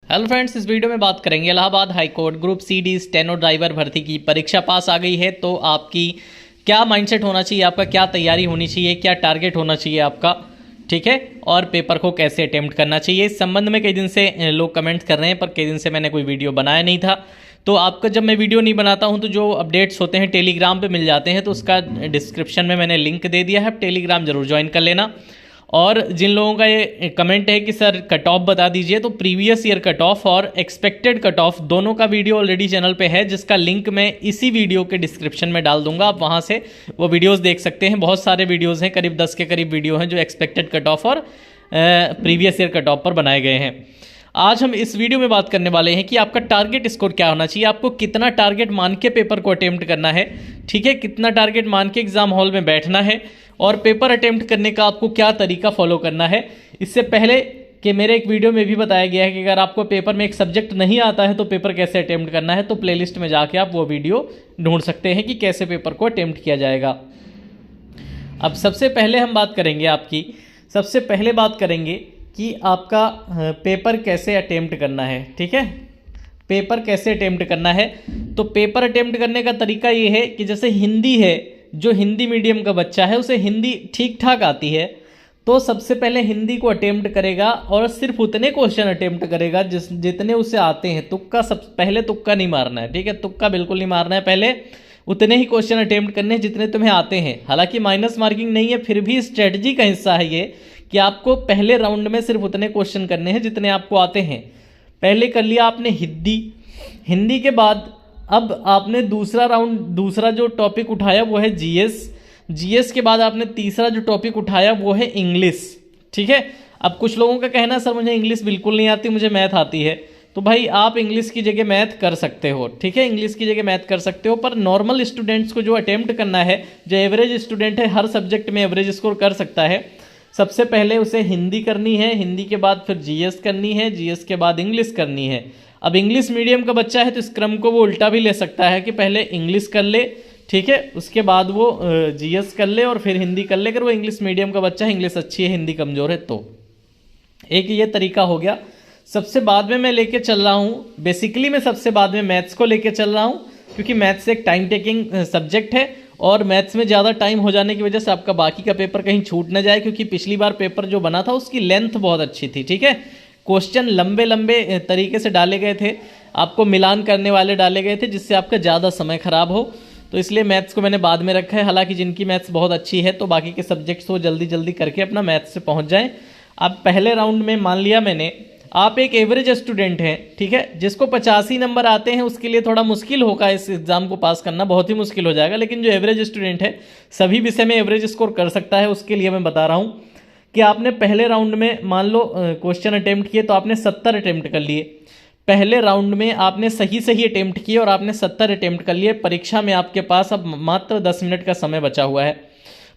Hello friends, इस video में बात करेंगे Allahabad high court group C D steno driver भर्ती की परीक्षा पास आ गई है तो आपकी क्या माइंडसेट होना चाहिए, आपका क्या तैयारी होनी चाहिए, क्या टारगेट होना चाहिए आपका, ठीक है। और पेपर को कैसे अटेम्प्ट करना चाहिए, इस संबंध में कई दिन से लोग कमेंट कर रहे हैं, पर कई दिन से मैंने कोई वीडियो बनाया नहीं था। तो आपका जब मैं वीडियो नहीं बनाता हूं तो जो अपडेट्स होते हैं टेलीग्राम पे मिल जाते हैं, तो उसका डिस्क्रिप्शन में मैंने लिंक दे दिया है, आप टेलीग्राम जरूर ज्वाइन कर लेना। और जिन लोगों का ये कमेंट है कि सर कट ऑफ बता दीजिए, तो प्रीवियस ईयर कट ऑफ और एक्सपेक्टेड कट ऑफ दोनों का वीडियो ऑलरेडी चैनल पे है, जिसका लिंक मैं इसी वीडियो के डिस्क्रिप्शन में डाल दूंगा। आप वहां से वो वीडियोस देख सकते हैं। बहुत सारे वीडियोस हैं, करीब 10 के करीब वीडियो हैं जो एक्सपेक्टेड कट ऑफ और प्रीवियस ईयर कट ऑफ पर बनाए गए हैं। आज हम इस वीडियो में बात करने वाले हैं कि आपका टारगेट स्कोर क्या होना चाहिए, आपको कितना टारगेट मान के पेपर को अटेम्प्ट करना है, ठीक है, कितना टारगेट मान के एग्जाम हॉल में बैठना है और पेपर अटेम्प्ट करने का आपको क्या तरीका फॉलो करना है। इससे पहले कि मेरे एक वीडियो में भी बताया गया है कि अगर आपको पेपर में एक सब्जेक्ट नहीं आता है तो पेपर कैसे अटेम्प्ट करना है, तो प्लेलिस्ट में जाके आप वो वीडियो ढूंढ सकते हैं कि कैसे पेपर को अटेम्प्ट किया जाएगा। अब सबसे पहले हम बात करेंगे सबसे पहले बात करेंगे कि आपका पेपर कैसे अटेम्प्ट करना है, ठीक है। पेपर कैसे अटेम्प्ट करना है, तो पेपर अटेम्प्ट करने का तरीका ये है कि जैसे हिंदी है, जो हिंदी मीडियम का बच्चा है उसे हिंदी ठीक ठाक आती है, तो सबसे पहले हिंदी को अटेम्प्ट करेगा और सिर्फ उतने क्वेश्चन अटेम्प्ट करेगा जितने उसे आते हैं। पहले तुक्का नहीं मारना है, ठीक है, तुक्का बिल्कुल नहीं मारना है। पहले उतने ही क्वेश्चन अटेम्प्ट करने हैं जितने तुम्हें आते हैं। हालांकि माइनस मार्किंग नहीं है, फिर भी स्ट्रेटजी का हिस्सा है ये कि आपको पहले राउंड में सिर्फ उतने क्वेश्चन करने हैं जितने आपको आते हैं। पहले कर लिया आपने हिंदी के बाद अब आपने दूसरा जो टॉपिक उठाया वो है जीएस के बाद आपने तीसरा जो टॉपिक उठाया वो है इंग्लिश, ठीक है। अब कुछ लोगों का कहना है सर मुझे इंग्लिश बिल्कुल नहीं आती, मुझे मैथ आती है, तो भाई आप इंग्लिश की जगह मैथ कर सकते हो, ठीक है, इंग्लिश की जगह मैथ कर सकते हो। पर नॉर्मल स्टूडेंट्स को जो अटेम्प्ट करना है, जो एवरेज स्टूडेंट है हर सब्जेक्ट में एवरेज स्कोर कर सकता है, सबसे पहले उसे हिंदी करनी है, हिंदी के बाद फिर जीएस करनी है, जीएस के बाद इंग्लिश करनी है। अब इंग्लिश मीडियम का बच्चा है तो इस क्रम को वो उल्टा भी ले सकता है कि पहले इंग्लिश कर ले, ठीक है, उसके बाद वो जीएस कर ले और फिर हिंदी कर ले। अगर वो इंग्लिश मीडियम का बच्चा है, इंग्लिश अच्छी है, हिंदी कमज़ोर है, तो एक ये तरीका हो गया। सबसे बाद में मैं लेके चल रहा हूँ, बेसिकली मैं सबसे बाद में मैथ्स को लेके चल रहा हूँ, क्योंकि मैथ्स एक टाइम टेकिंग सब्जेक्ट है और मैथ्स में ज़्यादा टाइम हो जाने की वजह से आपका बाकी का पेपर कहीं छूट ना जाए, क्योंकि पिछली बार पेपर जो बना था उसकी लेंथ बहुत अच्छी थी, ठीक है, क्वेश्चन लंबे लंबे तरीके से डाले गए थे, आपको मिलान करने वाले डाले गए थे जिससे आपका ज़्यादा समय खराब हो, तो इसलिए मैथ्स को मैंने बाद में रखा है। हालांकि जिनकी मैथ्स बहुत अच्छी है तो बाकी के सब्जेक्ट्स वो जल्दी जल्दी करके अपना मैथ्स से पहुंच जाएं। अब पहले राउंड में मान लिया मैंने आप एक एवरेज स्टूडेंट हैं, ठीक है, जिसको 85 नंबर आते हैं उसके लिए थोड़ा मुश्किल होगा इस एग्जाम को पास करना, बहुत ही मुश्किल हो जाएगा। लेकिन जो एवरेज स्टूडेंट है सभी विषय में एवरेज स्कोर कर सकता है, उसके लिए मैं बता रहा हूँ कि आपने पहले राउंड में मान लो क्वेश्चन अटेम्प्ट किए तो आपने 70 अटेम्प्ट कर लिए। पहले राउंड में आपने सही अटेम्प्ट किए और आपने 70 अटेम्प्ट कर लिए। परीक्षा में आपके पास अब मात्र 10 मिनट का समय बचा हुआ है,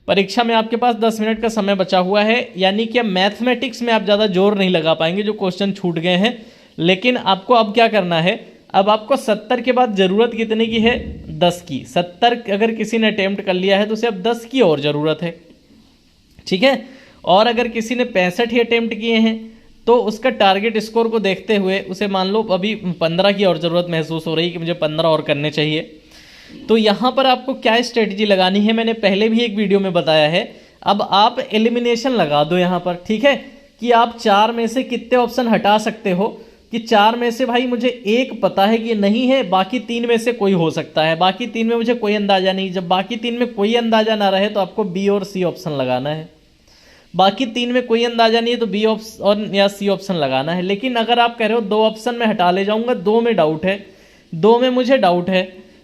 परीक्षा में आपके पास 10 मिनट का समय बचा हुआ है, यानी कि अब मैथमेटिक्स में आप ज़्यादा जोर नहीं लगा पाएंगे, जो क्वेश्चन छूट गए हैं। लेकिन आपको अब क्या करना है, अब आपको 70 के बाद ज़रूरत कितने की है, 10 की। 70 अगर किसी ने अटेम्प्ट कर लिया है तो उसे अब 10 की और ज़रूरत है, ठीक है। और अगर किसी ने 65 ही अटेम्प्ट किए हैं तो उसका टारगेट स्कोर को देखते हुए उसे मान लो अभी 15 की और ज़रूरत महसूस हो रही है कि मुझे 15 और करने चाहिए। तो यहाँ पर आपको क्या स्ट्रेटजी लगानी है, मैंने पहले भी एक वीडियो में बताया है। अब आप एलिमिनेशन लगा दो यहाँ पर, ठीक है, कि आप 4 में से कितने ऑप्शन हटा सकते हो, कि 4 में से भाई मुझे एक पता है कि ये नहीं है, बाकी 3 में से कोई हो सकता है, बाकी 3 में मुझे कोई अंदाज़ा नहीं। जब बाकी 3 में कोई अंदाज़ा ना रहे तो आपको बी और सी ऑप्शन लगाना है। बाकी 3 में कोई अंदाजा नहीं है तो बी ऑप्शन या सी ऑप्शन लगाना है। लेकिन अगर आप कह रहे हो 2 ऑप्शन में हटा ले जाऊंगा, 2 में डाउट है, 2 में मुझे डाउट है,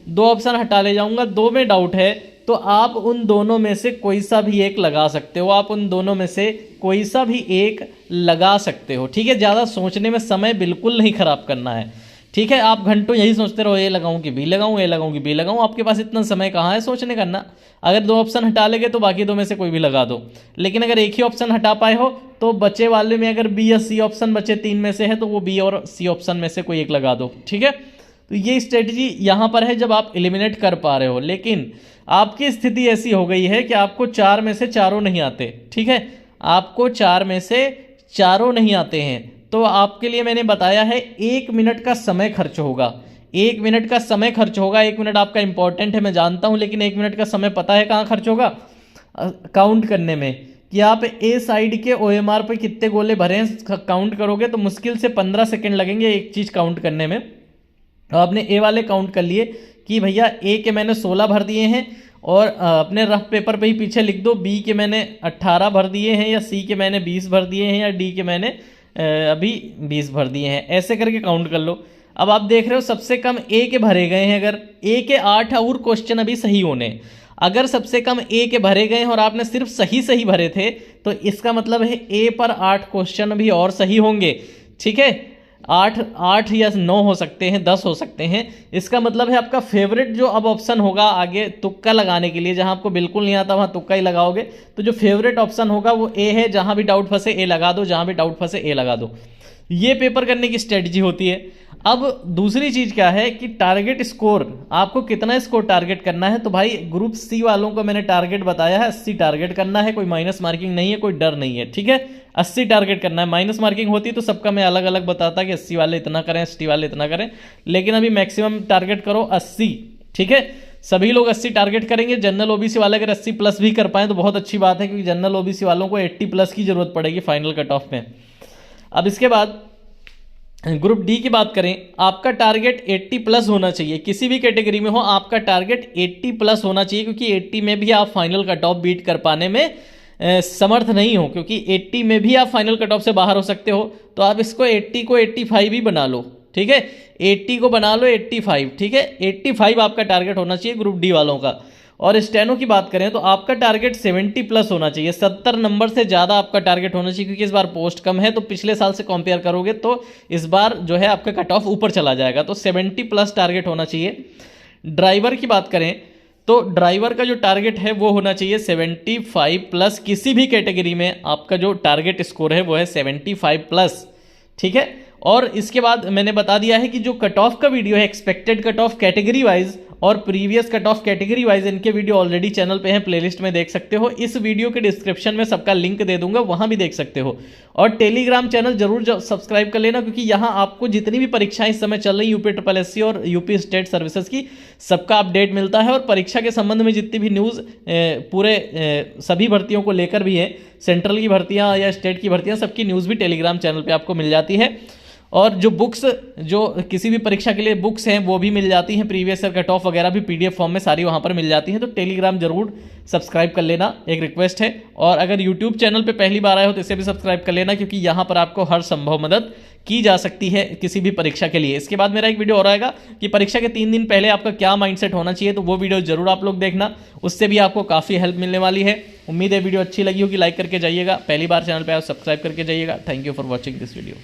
2 ऑप्शन हटा ले जाऊंगा, 2 में डाउट है, तो आप उन दोनों में से कोई सा भी एक लगा सकते हो, आप उन दोनों में से कोई सा भी एक लगा सकते हो, ठीक है। ज़्यादा सोचने में समय बिल्कुल नहीं खराब करना है, ठीक है। आप घंटों यही सोचते रहो, ये लगाऊं कि बी लगाऊं, ये लगाऊं कि बी लगाऊं, आपके पास इतना समय कहाँ है सोचने करना। अगर 2 ऑप्शन हटा लेंगे तो बाकी 2 में से कोई भी लगा दो। लेकिन अगर एक ही ऑप्शन हटा पाए हो तो बचे वाले में अगर बी या सी ऑप्शन बचे 3 में से है तो वो बी और सी ऑप्शन में से कोई एक लगा दो, ठीक है। तो ये स्ट्रेटजी यहाँ पर है जब आप एलिमिनेट कर पा रहे हो। लेकिन आपकी स्थिति ऐसी हो गई है कि आपको 4 में से चारों नहीं आते, ठीक है, आपको 4 में से चारों नहीं आते हैं, तो आपके लिए मैंने बताया है 1 मिनट का समय खर्च होगा। 1 मिनट का समय खर्च होगा। 1 मिनट आपका इंपॉर्टेंट है मैं जानता हूं, लेकिन 1 मिनट का समय पता है कहाँ खर्च होगा? काउंट करने में कि आप ए साइड के OMR पे कितने गोले भरे हैं काउंट करोगे तो मुश्किल से 15 सेकंड लगेंगे एक चीज़ काउंट करने में। आपने ए वाले काउंट कर लिए कि भैया ए के मैंने 16 भर दिए हैं, और अपने रफ पेपर पे ही पीछे लिख दो बी के मैंने 18 भर दिए हैं, या सी के मैंने 20 भर दिए हैं, या डी के मैंने अभी 20 भर दिए हैं। ऐसे करके काउंट कर लो। अब आप देख रहे हो सबसे कम ए के भरे गए हैं, अगर ए के 8 और क्वेश्चन अभी सही होने, अगर सबसे कम ए के भरे गए हैं और आपने सिर्फ सही भरे थे तो इसका मतलब है ए पर 8 क्वेश्चन भी और सही होंगे। ठीक है, 8 या 9 हो सकते हैं, 10 हो सकते हैं। इसका मतलब है आपका फेवरेट जो अब ऑप्शन होगा आगे तुक्का लगाने के लिए, जहां आपको बिल्कुल नहीं आता वहां तुक्का ही लगाओगे, तो जो फेवरेट ऑप्शन होगा वो ए है। जहां भी डाउट फंसे ए लगा दो, जहां भी डाउट फंसे ए लगा दो। ये पेपर करने की स्ट्रेटजी होती है। अब दूसरी चीज क्या है कि टारगेट स्कोर, आपको कितना स्कोर टारगेट करना है। तो भाई ग्रुप सी वालों को मैंने टारगेट बताया है 80 टारगेट करना है, कोई माइनस मार्किंग नहीं है, कोई डर नहीं है। ठीक है, 80 टारगेट करना है। माइनस मार्किंग होती तो सबका मैं अलग अलग बताता कि 80 वाले इतना करें, 60 वाले इतना करें, लेकिन अभी मैक्सिमम टारगेट करो 80। ठीक है, सभी लोग 80 टारगेट करेंगे। जनरल ओबीसी वाले अगर 80 प्लस भी कर पाए तो बहुत अच्छी बात है, क्योंकि जनरल ओबीसी वालों को 80 प्लस की जरूरत पड़ेगी फाइनल कट ऑफ में। अब इसके बाद ग्रुप डी की बात करें, आपका टारगेट 80 प्लस होना चाहिए। किसी भी कैटेगरी में हो आपका टारगेट 80 प्लस होना चाहिए, क्योंकि 80 में भी आप फाइनल कट ऑफ बीट कर पाने में समर्थ नहीं हो, क्योंकि 80 में भी आप फाइनल कट ऑफ से बाहर हो सकते हो। तो आप इसको 80 को 85 ही बना लो। ठीक है, 80 को बना लो 85। ठीक है, 85 आपका टारगेट होना चाहिए ग्रुप डी वालों का। और स्टेनो की बात करें तो आपका टारगेट 70 प्लस होना चाहिए। 70 नंबर से ज़्यादा आपका टारगेट होना चाहिए, क्योंकि इस बार पोस्ट कम है, तो पिछले साल से कंपेयर करोगे तो इस बार जो है आपका कट ऑफ ऊपर चला जाएगा। तो 70 प्लस टारगेट होना चाहिए। ड्राइवर की बात करें तो ड्राइवर का जो टारगेट है वो होना चाहिए 75 प्लस। किसी भी कैटेगरी में आपका जो टारगेट स्कोर है वो है 75 प्लस। ठीक है, और इसके बाद मैंने बता दिया है कि जो कट ऑफ का वीडियो है, expected cut off category wise और previous cut off category wise, इनके वीडियो ऑलरेडी चैनल पे हैं, प्लेलिस्ट में देख सकते हो। इस वीडियो के डिस्क्रिप्शन में सबका लिंक दे दूंगा, वहां भी देख सकते हो। और टेलीग्राम चैनल जरूर सब्सक्राइब कर लेना, क्योंकि यहाँ आपको जितनी भी परीक्षाएं इस समय चल रही यूपी SSC और यूपी स्टेट सर्विसेज की, सबका अपडेट मिलता है। और परीक्षा के संबंध में जितनी भी न्यूज़ पूरे सभी भर्तियों को लेकर भी है, सेंट्रल की भर्तियाँ या स्टेट की भर्तियाँ, सबकी न्यूज़ भी टेलीग्राम चैनल पर आपको मिल जाती है। और जो बुक्स, जो किसी भी परीक्षा के लिए बुक्स हैं वो भी मिल जाती हैं, प्रीवियस ईयर कट ऑफ वगैरह भी PDF फॉर्म में सारी वहाँ पर मिल जाती हैं। तो टेलीग्राम जरूर सब्सक्राइब कर लेना, एक रिक्वेस्ट है। और अगर यूट्यूब चैनल पे पहली बार आए हो तो इसे भी सब्सक्राइब कर लेना, क्योंकि यहाँ पर आपको हर संभव मदद की जा सकती है किसी भी परीक्षा के लिए। इसके बाद मेरा एक वीडियो और आएगा कि परीक्षा के 3 दिन पहले आपका क्या माइंडसेट होना चाहिए, तो वो वीडियो जरूर आप लोग देखना, उससे भी आपको काफ़ी हेल्प मिलने वाली है। उम्मीद है वीडियो अच्छी लगी होगी, लाइक करके जाइएगा। पहली बार चैनल पर आप सब्सक्राइब करके जाइएगा। Thank you for watching this video.